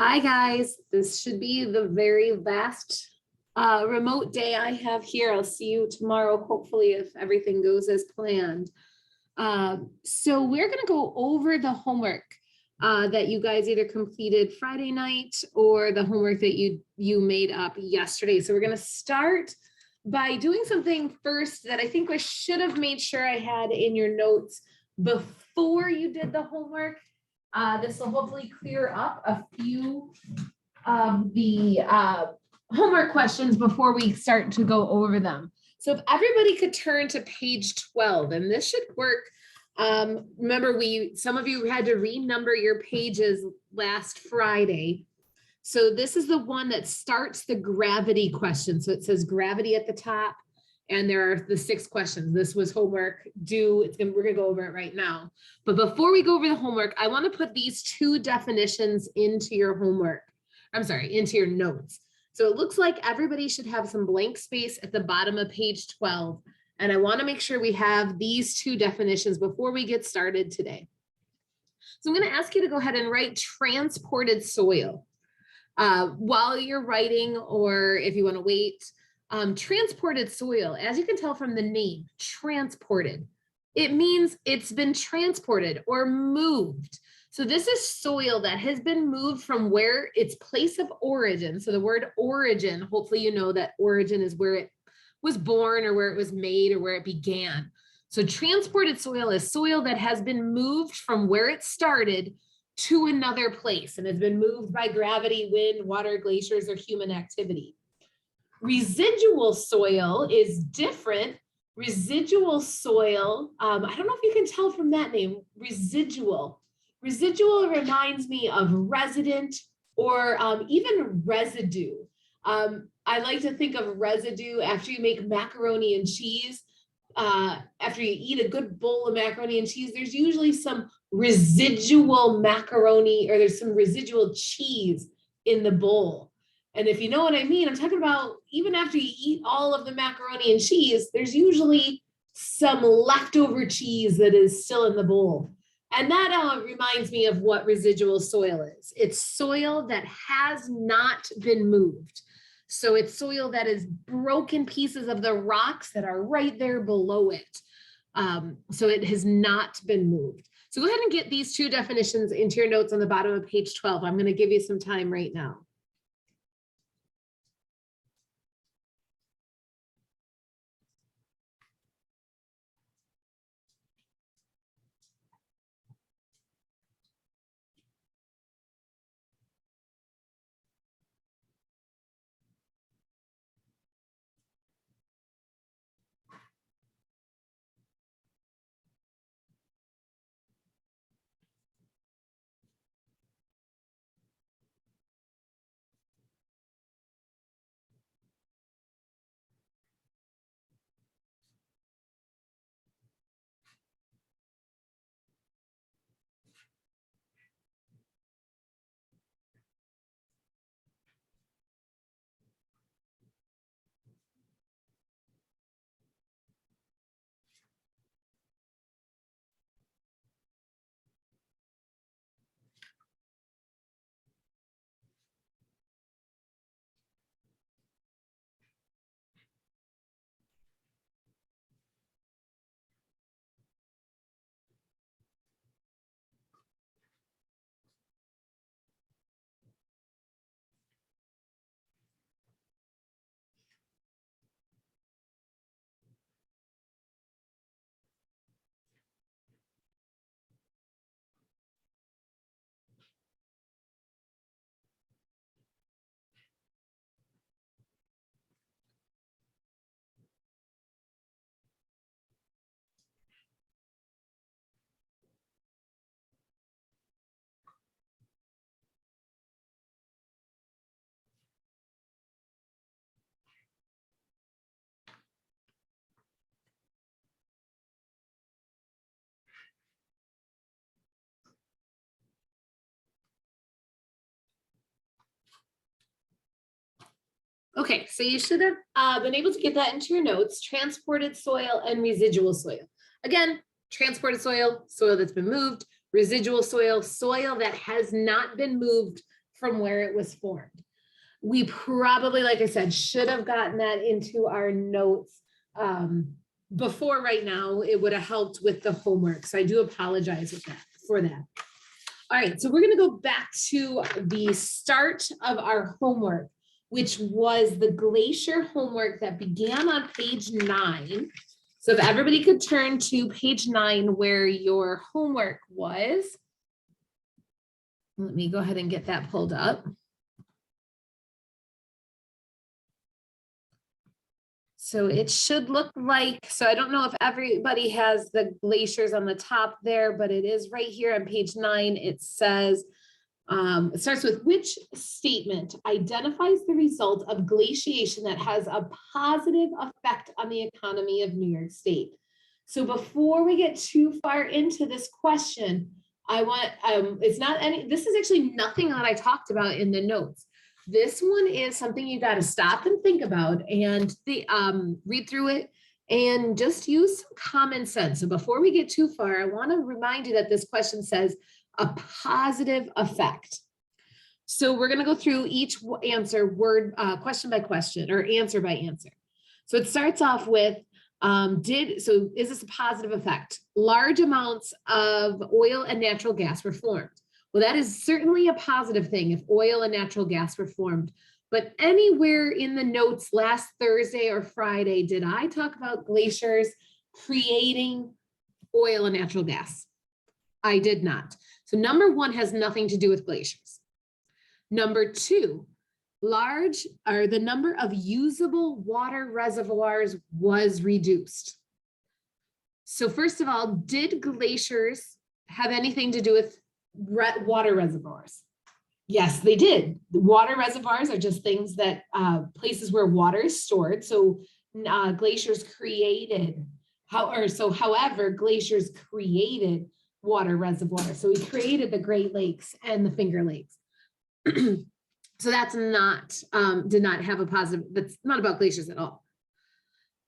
Hi, guys. This should be the very last remote day I have here. I'll see you tomorrow, hopefully, if everything goes as planned. So we're going to go over the homework that you guys either completed Friday night or the homework that you made up yesterday. So we're going to start by doing something first that I think I should have made sure I had in your notes before you did the homework. This will hopefully clear up a few of the homework questions before we start to go over them. So if everybody could turn to page 12, and this should work. Remember, some of you had to renumber your pages last Friday. So this is the one that starts the gravity question. So it says gravity at the top, and there are the 6 questions. This was homework due. We're gonna go over it right now. But before we go over the homework, I want to put these 2 definitions into your homework. I'm sorry, into your notes. So it looks like everybody should have some blank space at the bottom of page 12. And I want to make sure we have these 2 definitions before we get started today. So I'm going to ask you to go ahead and write transported soil. While you're writing, or if you want to wait, transported soil, as you can tell from the name, transported. It means it's been transported or moved. So this is soil that has been moved from where its place of origin. So the word origin, hopefully you know that origin is where it was born or where it was made or where it began. So transported soil is soil that has been moved from where it started to another place and has been moved by gravity, wind, water, glaciers, or human activity. Residual soil is different. Residual soil, I don't know if you can tell from that name, residual. Residual reminds me of resident or even residue. I like to think of residue after you make macaroni and cheese. After you eat a good bowl of macaroni and cheese, there's usually some residual macaroni or there's some residual cheese in the bowl. And if you know what I mean, I'm talking about even after you eat all of the macaroni and cheese, there's usually some leftover cheese that is still in the bowl. And that reminds me of what residual soil is. It's soil that has not been moved. So it's soil that is broken pieces of the rocks that are right there below it. So it has not been moved. So go ahead and get these 2 definitions into your notes on the bottom of page 12. I'm going to give you some time right now. Okay, so you should have been able to get that into your notes, transported soil and residual soil. Again, transported soil, soil that's been moved, residual soil, soil that has not been moved from where it was formed. We probably, like I said, should have gotten that into our notes before right now. It would have helped with the homework. So I do apologize for that. All right, so we're going to go back to the start of our homework, which was the glacier homework that began on page 9. So if everybody could turn to page 9 where your homework was. Let me go ahead and get that pulled up. So it should look like, so I don't know if everybody has the glaciers on the top there, but it is right here on page 9. It says, it starts with which statement identifies the result of glaciation that has a positive effect on the economy of New York State. So before we get too far into this question, I want, this is actually nothing that I talked about in the notes. This one is something you got to stop and think about and read through it and just use some common sense. So before we get too far, I want to remind you that this question says a positive effect. So we're going to go through each answer word, question by question or answer by answer. So it starts off with, is this a positive effect? Large amounts of oil and natural gas were formed. Well, that is certainly a positive thing if oil and natural gas were formed. But anywhere in the notes last Thursday or Friday, did I talk about glaciers creating oil and natural gas? I did not. So number 1 has nothing to do with glaciers. Number 2, the number of usable water reservoirs was reduced. So first of all, did glaciers have anything to do with water reservoirs? Yes, they did. The water reservoirs are just things that places where water is stored. So glaciers created, however, glaciers created water reservoirs. So we created the Great Lakes and the Finger Lakes. So that's not, did not have a positive, that's not about glaciers at all.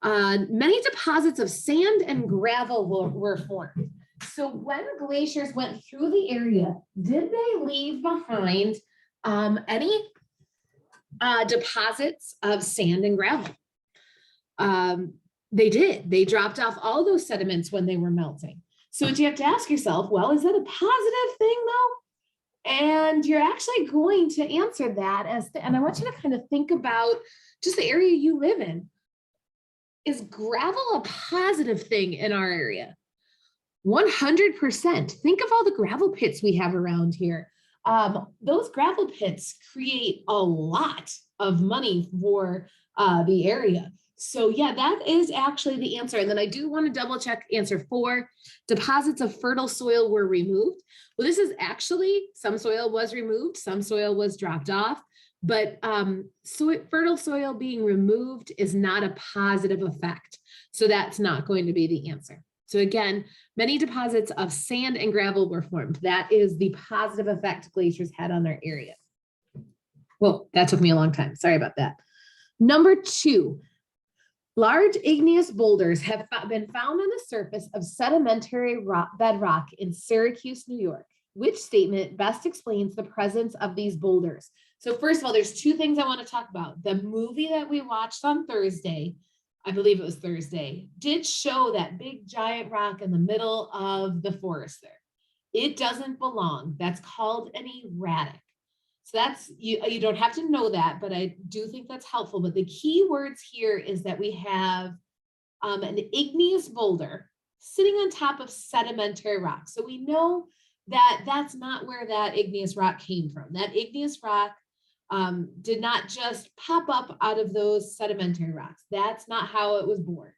Many deposits of sand and gravel were formed. So when glaciers went through the area, did they leave behind any deposits of sand and gravel? They did. They dropped off all those sediments when they were melting. So you have to ask yourself, well, is that a positive thing though? And you're actually going to answer that and I want you to kind of think about just the area you live in. Is gravel a positive thing in our area? 100%. Think of all the gravel pits we have around here. Those gravel pits create a lot of money for the area. So yeah, that is actually the answer. And then I do want to double check answer 4. Deposits of fertile soil were removed. Well, this is actually, some soil was removed, some soil was dropped off, but fertile soil being removed is not a positive effect. So that's not going to be the answer. So again, many deposits of sand and gravel were formed. That is the positive effect glaciers had on their area. Well, that took me a long time. Sorry about that. Number 2, large igneous boulders have been found on the surface of sedimentary bedrock in Syracuse, New York. Which statement best explains the presence of these boulders? So first of all, there's 2 things I want to talk about. The movie that we watched on Thursday, I believe it was Thursday, did show that big giant rock in the middle of the forest there. It doesn't belong. That's called an erratic. So that's, you don't have to know that, but I do think that's helpful. But the key words here is that we have an igneous boulder sitting on top of sedimentary rock. So we know that that's not where that igneous rock came from. That igneous rock did not just pop up out of those sedimentary rocks. That's not how it was born.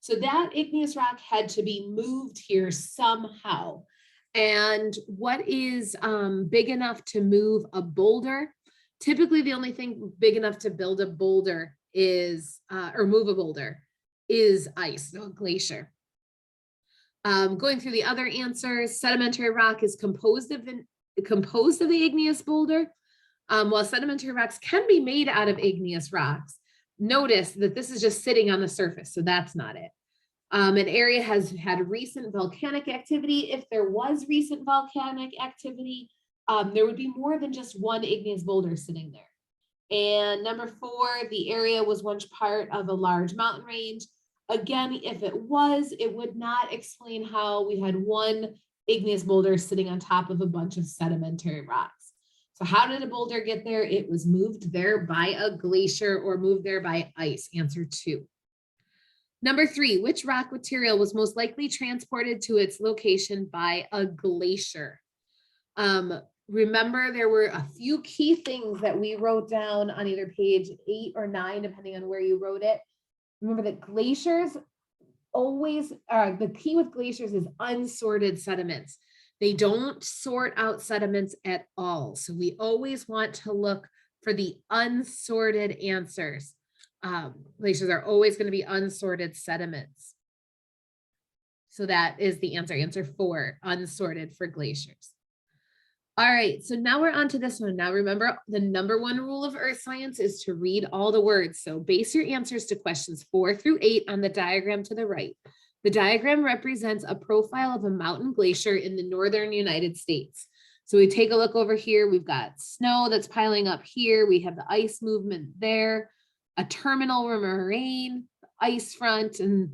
So that igneous rock had to be moved here somehow. And what is big enough to move a boulder? Typically, the only thing big enough to build a boulder is, or move a boulder, is ice, so a glacier. Going through the other answers, sedimentary rock is composed of the igneous boulder. While sedimentary rocks can be made out of igneous rocks, notice that this is just sitting on the surface, so that's not it. An area has had recent volcanic activity. If there was recent volcanic activity, there would be more than just one igneous boulder sitting there. And number 4, the area was once part of a large mountain range. Again, if it was, it would not explain how we had one igneous boulder sitting on top of a bunch of sedimentary rocks. So how did a boulder get there? It was moved there by a glacier or moved there by ice. Answer 2. Number 3, which rock material was most likely transported to its location by a glacier? Remember, there were a few key things that we wrote down on either page 8 or 9, depending on where you wrote it. Remember that glaciers always, the key with glaciers is unsorted sediments. They don't sort out sediments at all. So we always want to look for the unsorted answers. Glaciers are always going to be unsorted sediments. So that is the answer, answer 4, unsorted for glaciers. All right, so now we're on to this one. Now remember, the number 1 rule of earth science is to read all the words. So base your answers to questions 4 through 8 on the diagram to the right. The diagram represents a profile of a mountain glacier in the northern United States. So we take a look over here. We've got snow that's piling up here. We have the ice movement there, a terminal moraine, ice front, and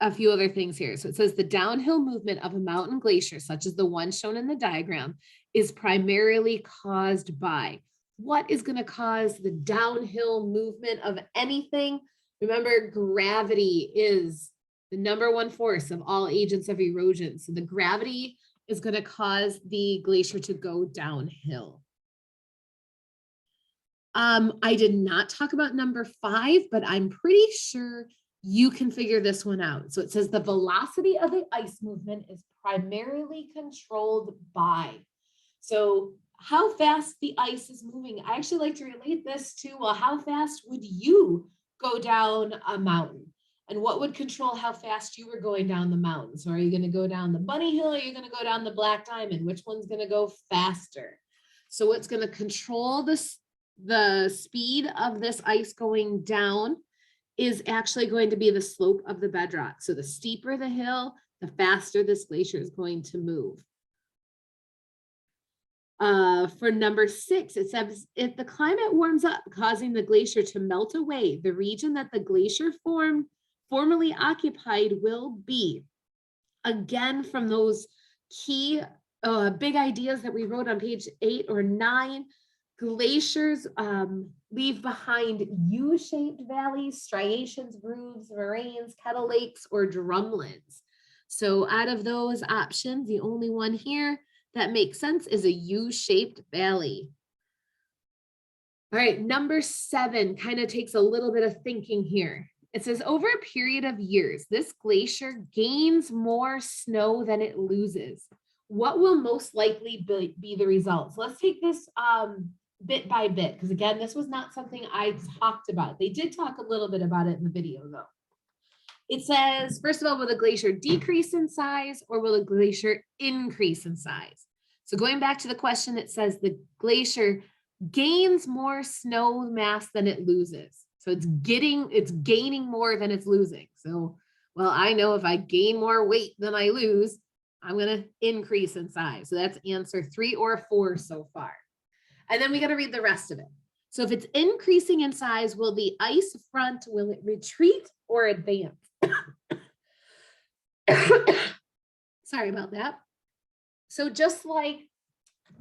a few other things here. So it says the downhill movement of a mountain glacier, such as the one shown in the diagram, is primarily caused by. What is going to cause the downhill movement of anything? Remember, gravity is the number 1 force of all agents of erosion. So the gravity is going to cause the glacier to go downhill. I did not talk about number 5, but I'm pretty sure you can figure this one out. So it says the velocity of the ice movement is primarily controlled by. So how fast the ice is moving. I actually like to relate this to, well, how fast would you go down a mountain? And what would control how fast you were going down the mountain? So are you going to go down the bunny hill or are you going to go down the Black Diamond? Which one's going to go faster? So what's going to control the speed of this ice going down is actually going to be the slope of the bedrock. So the steeper the hill, the faster this glacier is going to move. For number 6, it says, if the climate warms up, causing the glacier to melt away, the region that the glacier formerly occupied will be. Again, from those key big ideas that we wrote on page 8 or 9, glaciers leave behind U-shaped valleys, striations, grooves, moraines, kettle lakes, or drumlins. So out of those options, the only one here that makes sense is a U-shaped valley. All right, number 7 kind of takes a little bit of thinking here. It says, over a period of years, this glacier gains more snow than it loses. What will most likely be the results? Let's take this bit by bit, because again, this was not something I talked about. They did talk a little bit about it in the video though. It says, first of all, will the glacier decrease in size or will the glacier increase in size? So going back to the question, it says the glacier gains more snow mass than it loses. So it's gaining more than it's losing. So, well, I know if I gain more weight than I lose, I'm going to increase in size. So that's answer 3 or 4 so far. And then we got to read the rest of it. So if it's increasing in size, will the ice front, will it retreat or advance? Sorry about that. So just like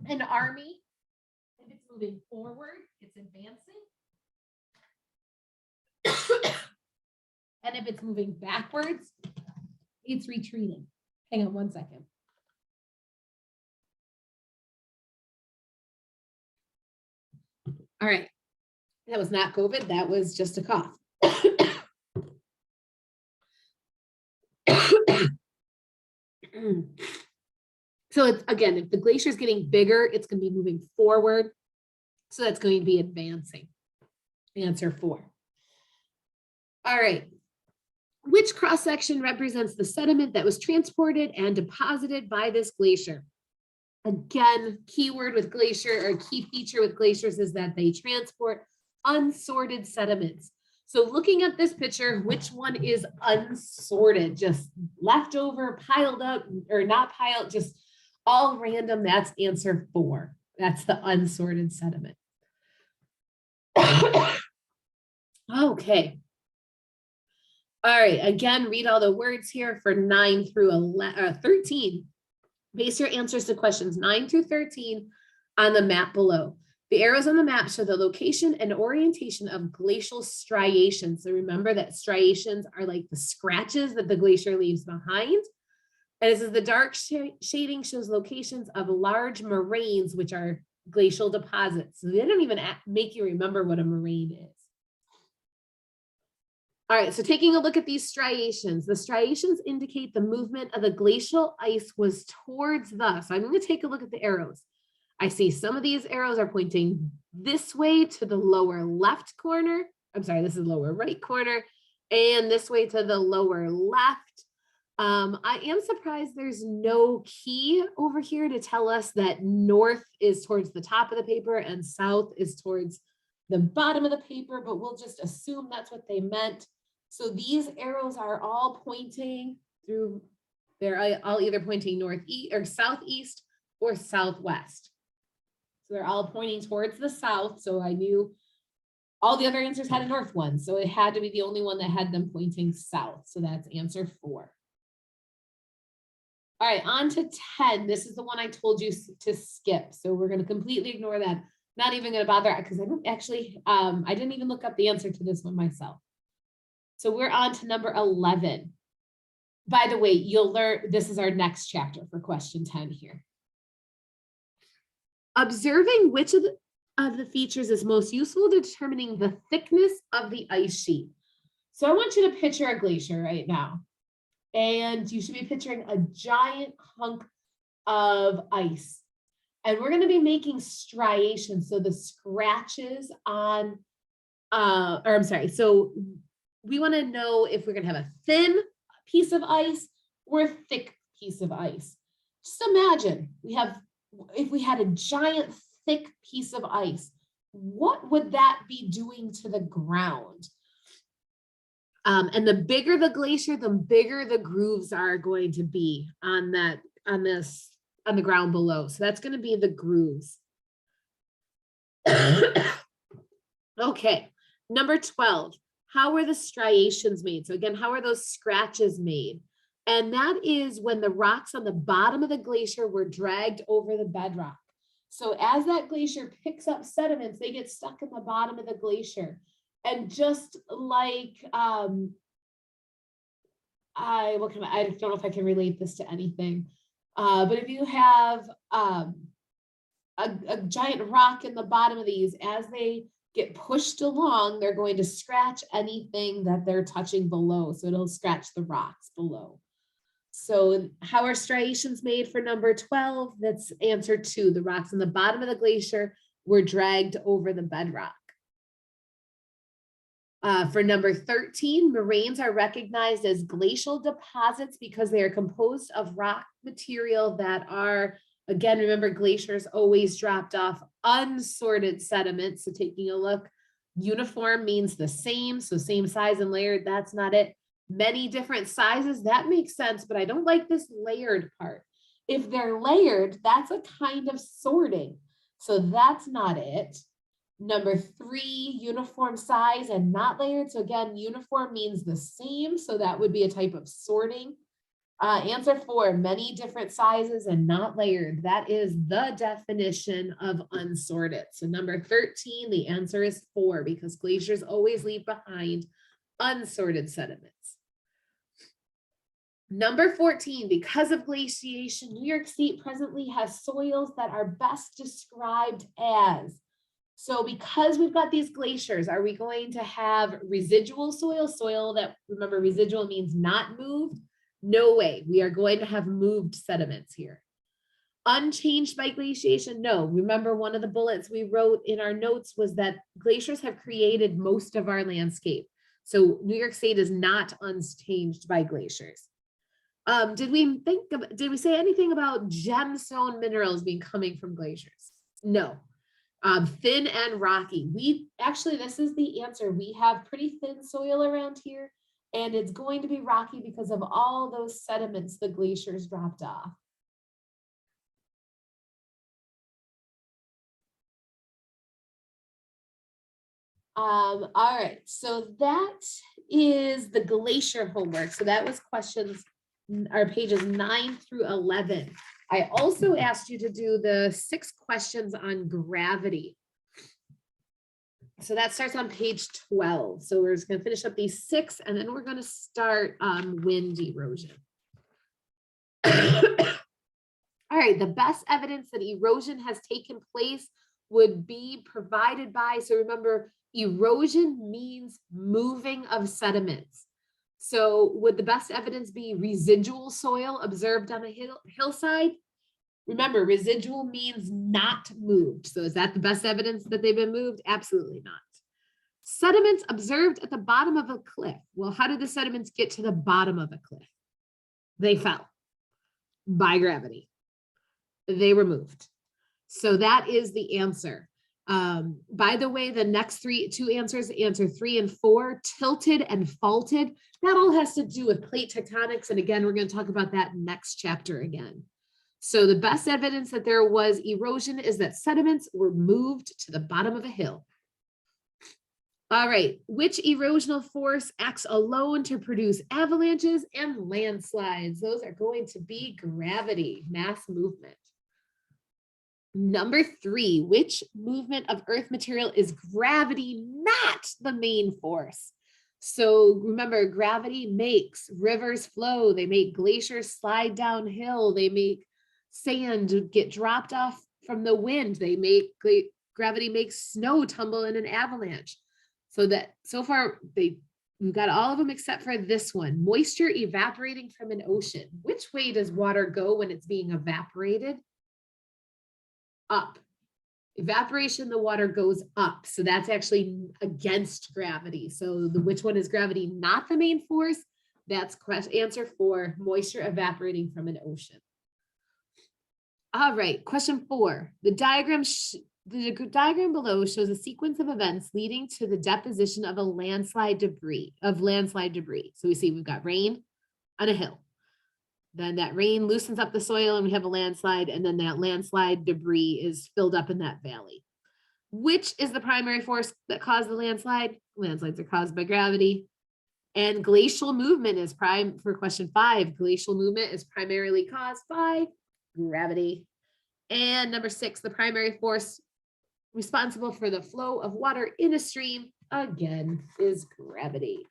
an army, if it's moving forward, it's advancing. And if it's moving backwards, it's retreating. Hang on one second. All right. That was not COVID. That was just a cough. So it's, again, if the glacier is getting bigger, it's going to be moving forward. So that's going to be advancing. Answer 4. All right. Which cross-section represents the sediment that was transported and deposited by this glacier? Again, keyword with glacier or key feature with glaciers is that they transport unsorted sediments. So looking at this picture, which one is unsorted, just left over, piled up, or not piled, just All random, that's answer 4. That's the unsorted sediment. Okay. All right, again, read all the words here for 9 through 13. Base your answers to questions 9 through 13 on the map below. The arrows on the map show the location and orientation of glacial striations. So remember that striations are like the scratches that the glacier leaves behind. And this is the dark shading shows locations of large moraines, which are glacial deposits. So they don't even make you remember what a moraine is. All right, so taking a look at these striations, the striations indicate the movement of the glacial ice was towards the, so I'm going to take a look at the arrows. I see some of these arrows are pointing this way to the lower left corner. I'm sorry, this is lower right corner, and this way to the lower left. I am surprised there's no key over here to tell us that north is towards the top of the paper and south is towards the bottom of the paper, but we'll just assume that's what they meant. So these arrows are all pointing through, they're all either pointing northeast or southeast or southwest. So they're all pointing towards the south. So I knew all the other answers had a north one. So it had to be the only one that had them pointing south. So that's answer 4. All right, on to 10. This is the one I told you to skip. So we're going to completely ignore that. Not even going to bother because I don't actually, I didn't even look up the answer to this one myself. So we're on to number 11. By the way, you'll learn, this is our next chapter for question 10 here. Observing which of the features is most useful in determining the thickness of the ice sheet. So I want you to picture a glacier right now. And you should be picturing a giant hunk of ice. And we're going to be making striations. So the scratches on, so we want to know if we're going to have a thin piece of ice or a thick piece of ice. Just imagine if we had a giant thick piece of ice, what would that be doing to the ground? And the bigger the glacier, the bigger the grooves are going to be on the ground below. So that's going to be the grooves. Okay, number 12. How are the striations made? So again, how are those scratches made? And that is when the rocks on the bottom of the glacier were dragged over the bedrock. So as that glacier picks up sediments, they get stuck in the bottom of the glacier. And just like, I don't know if I can relate this to anything, but if you have a giant rock in the bottom of these, as they get pushed along, they're going to scratch anything that they're touching below. So it'll scratch the rocks below. So how are striations made for number 12? That's answer 2. The rocks on the bottom of the glacier were dragged over the bedrock. For number 13, moraines are recognized as glacial deposits because they are composed of rock material that are, again, remember glaciers always dropped off unsorted sediments. So taking a look, uniform means the same. So same size and layered, that's not it. Many different sizes, that makes sense, but I don't like this layered part. If they're layered, that's a kind of sorting. So that's not it. Number 3, uniform size and not layered. So again, uniform means the same. So that would be a type of sorting. Answer 4, many different sizes and not layered. That is the definition of unsorted. So number 13, the answer is 4 because glaciers always leave behind unsorted sediments. Number 14, because of glaciation, New York State presently has soils that are best described as. So because we've got these glaciers, are we going to have residual soil that, remember, residual means not moved? No way. We are going to have moved sediments here. Unchanged by glaciation? No. Remember, one of the bullets we wrote in our notes was that glaciers have created most of our landscape. So New York State is not unchanged by glaciers. Did we say anything about gemstone minerals being coming from glaciers? No. Thin and rocky. This is the answer. We have pretty thin soil around here, and it's going to be rocky because of all those sediments the glaciers dropped off. All right, so that is the glacier homework. So that was questions, or pages 9 through 11. I also asked you to do the 6 questions on gravity. So that starts on page 12. So we're just going to finish up these 6, and then we're going to start on wind erosion. All right, the best evidence that erosion has taken place would be provided by, so remember, erosion means moving of sediments. So would the best evidence be residual soil observed on a hillside? Remember, residual means not moved. So is that the best evidence that they've been moved? Absolutely not. Sediments observed at the bottom of a cliff. Well, how did the sediments get to the bottom of a cliff? They fell by gravity. They were moved. So that is the answer. By the way, the next 2 answers, answer 3 and 4, tilted and faulted, that all has to do with plate tectonics. And again, we're going to talk about that next chapter again. So the best evidence that there was erosion is that sediments were moved to the bottom of a hill. All right, which erosional force acts alone to produce avalanches and landslides? Those are going to be gravity, mass movement. Number 3, which movement of earth material is gravity not the main force? So remember, gravity makes rivers flow, they make glaciers slide downhill, they make sand get dropped off from the wind, they make gravity makes snow tumble in an avalanche. So that so far we've got all of them except for this one, moisture evaporating from an ocean. Which way does water go when it's being evaporated? Up. Evaporation, the water goes up. So that's actually against gravity. So which one is gravity not the main force? That's answer 4, moisture evaporating from an ocean. All right, question 4. The diagram below shows a sequence of events leading to the deposition of landslide debris. So we see we've got rain on a hill. Then that rain loosens up the soil and we have a landslide, and then that landslide debris is filled up in that valley. Which is the primary force that caused the landslide? Landslides are caused by gravity. And glacial movement is for question 5. Glacial movement is primarily caused by gravity. And number 6, the primary force responsible for the flow of water in a stream, again, is gravity.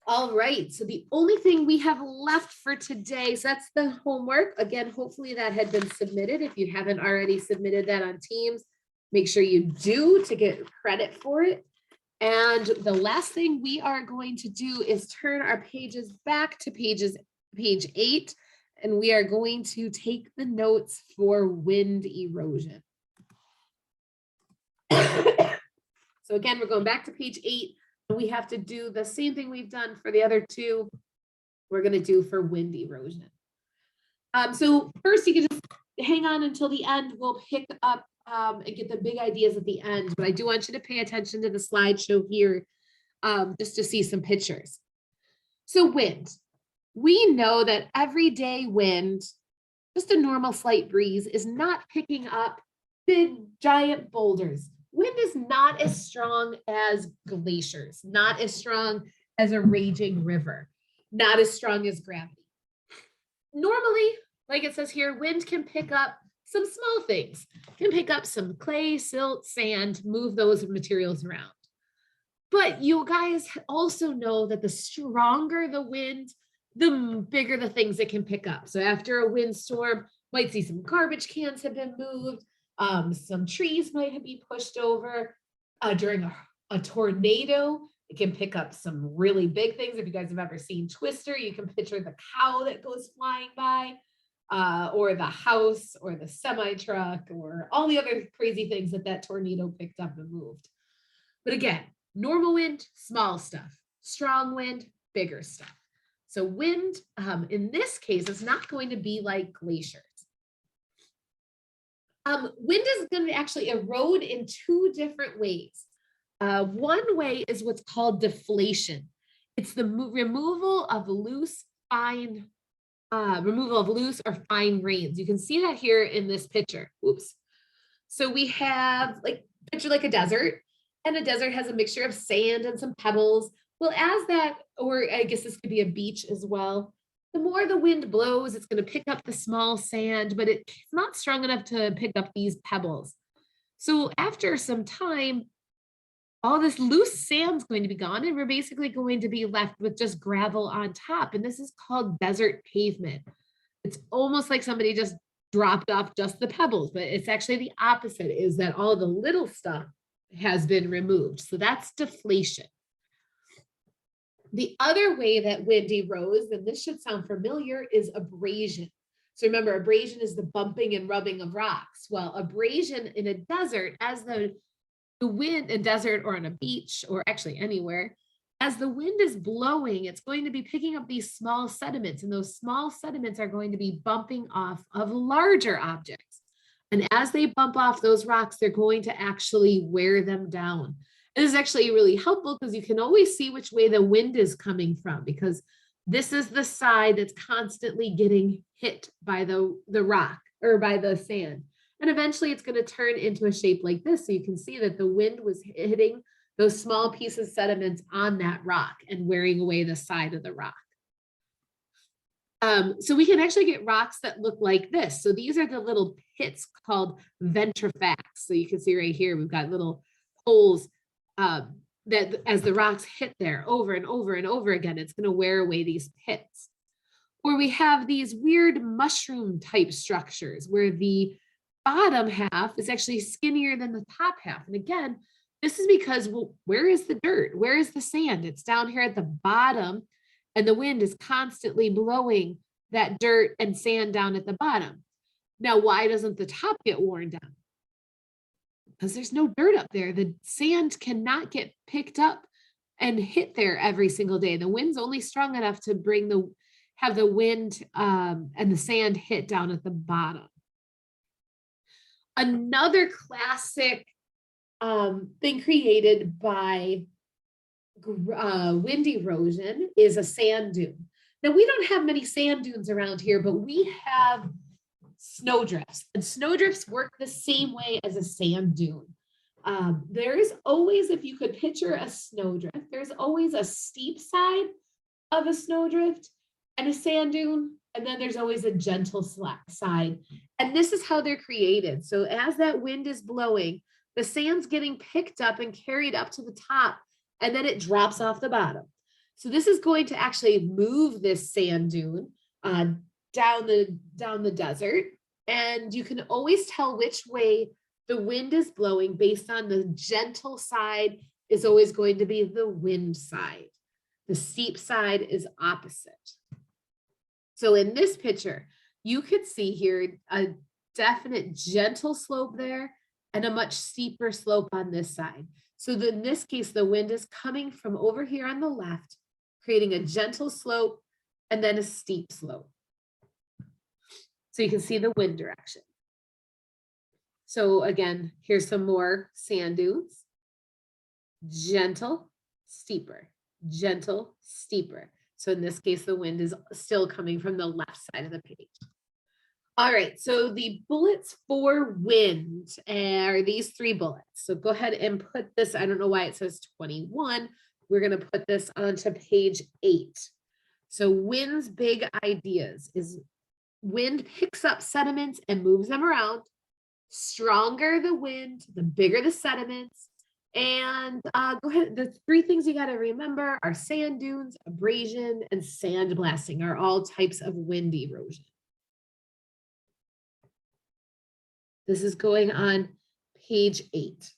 All right, so the only thing we have left for today, so that's the homework. Again, hopefully that had been submitted. If you haven't already submitted that on Teams, make sure you do to get credit for it. And the last thing we are going to do is turn our pages back to page 8, and we are going to take the notes for wind erosion. So again, we're going back to page 8. We have to do the same thing we've done for the other 2. We're going to do for wind erosion. So first, you can just hang on until the end. We'll pick up and get the big ideas at the end. But I do want you to pay attention to the slideshow here just to see some pictures. So wind. We know that everyday wind, just a normal slight breeze, is not picking up big, giant boulders. Wind is not as strong as glaciers, not as strong as a raging river, not as strong as gravity. Normally, like it says here, wind can pick up some small things, can pick up some clay, silt, sand, move those materials around. But you guys also know that the stronger the wind, the bigger the things it can pick up. So after a windstorm, might see some garbage cans have been moved. Some trees might be pushed over. During a tornado, it can pick up some really big things. If you guys have ever seen Twister, you can picture the cow that goes flying by, or the house, or the semi-truck, or all the other crazy things that tornado picked up and moved. But again, normal wind, small stuff. Strong wind, bigger stuff. So wind, in this case, is not going to be like glaciers. Wind is going to actually erode in 2 different ways. One way is what's called deflation. It's the removal of loose or fine grains. You can see that here in this picture. Oops. So we have picture like a desert, And a desert has a mixture of sand and some pebbles. Well, as that, or I guess this could be a beach as well, the more the wind blows, it's going to pick up the small sand, but it's not strong enough to pick up these pebbles. So after some time, all this loose sand's going to be gone, and we're basically going to be left with just gravel on top. And this is called desert pavement. It's almost like somebody just dropped off just the pebbles, but it's actually the opposite, is that all the little stuff has been removed. So that's deflation. The other way that wind erodes, and this should sound familiar, is abrasion. So remember, abrasion is the bumping and rubbing of rocks. Well, abrasion in a desert, as the wind, a desert or on a beach, or actually anywhere, as the wind is blowing, it's going to be picking up these small sediments, and those small sediments are going to be bumping off of larger objects. And as they bump off those rocks, they're going to actually wear them down. And this is actually really helpful because you can always see which way the wind is coming from, because this is the side that's constantly getting hit by the rock or by the sand. And eventually it's going to turn into a shape like this. So you can see that the wind was hitting those small pieces of sediments on that rock and wearing away the side of the rock. So we can actually get rocks that look like this. So these are the little pits called ventrifacts. So you can see right here, we've got little holes that as the rocks hit there over and over and over again, it's going to wear away these pits. Or we have these weird mushroom type structures where the bottom half is actually skinnier than the top half. And again, this is because, well, where is the dirt? Where is the sand? It's down here at the bottom, and the wind is constantly blowing that dirt and sand down at the bottom. Now, why doesn't the top get worn down? Because there's no dirt up there. The sand cannot get picked up and hit there every single day. The wind's only strong enough to have the wind and the sand hit down at the bottom. Another classic thing created by wind erosion is a sand dune. Now, we don't have many sand dunes around here, but we have snowdrifts, and snowdrifts work the same way as a sand dune. There's always, if you could picture a snowdrift, there's always a steep side of a snowdrift and a sand dune, and then there's always a gentle side. And this is how they're created. So as that wind is blowing, the sand's getting picked up and carried up to the top, and then it drops off the bottom. So this is going to actually move this sand dune down the desert. And you can always tell which way the wind is blowing based on the gentle side is always going to be the wind side. The steep side is opposite. So in this picture, you could see here a definite gentle slope there and a much steeper slope on this side. So in this case, the wind is coming from over here on the left, creating a gentle slope and then a steep slope. So you can see the wind direction. So again, here's some more sand dunes. Gentle, steeper, gentle, steeper. So in this case, the wind is still coming from the left side of the page. All right, so the bullets for wind are these 3 bullets. So go ahead and put this, I don't know why it says 21. We're gonna put this onto page 8. So wind's big ideas is wind picks up sediments and moves them around. Stronger the wind, the bigger the sediments. And go ahead, the 3 things you got to remember are sand dunes, abrasion, and sand blasting are all types of wind erosion. This is going on page 8.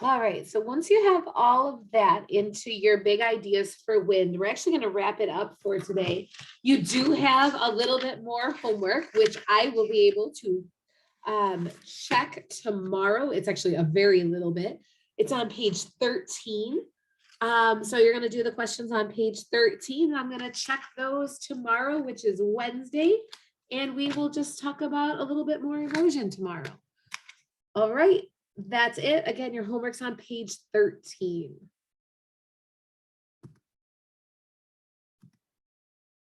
All right, so once you have all of that into your big ideas for wind, we're actually going to wrap it up for today. You do have a little bit more homework, which I will be able to check tomorrow. It's actually a very little bit. It's on page 13. So you're going to do the questions on page 13. I'm going to check those tomorrow, which is Wednesday, and we will just talk about a little bit more erosion tomorrow. All right, that's it. Again, your homework's on page 13.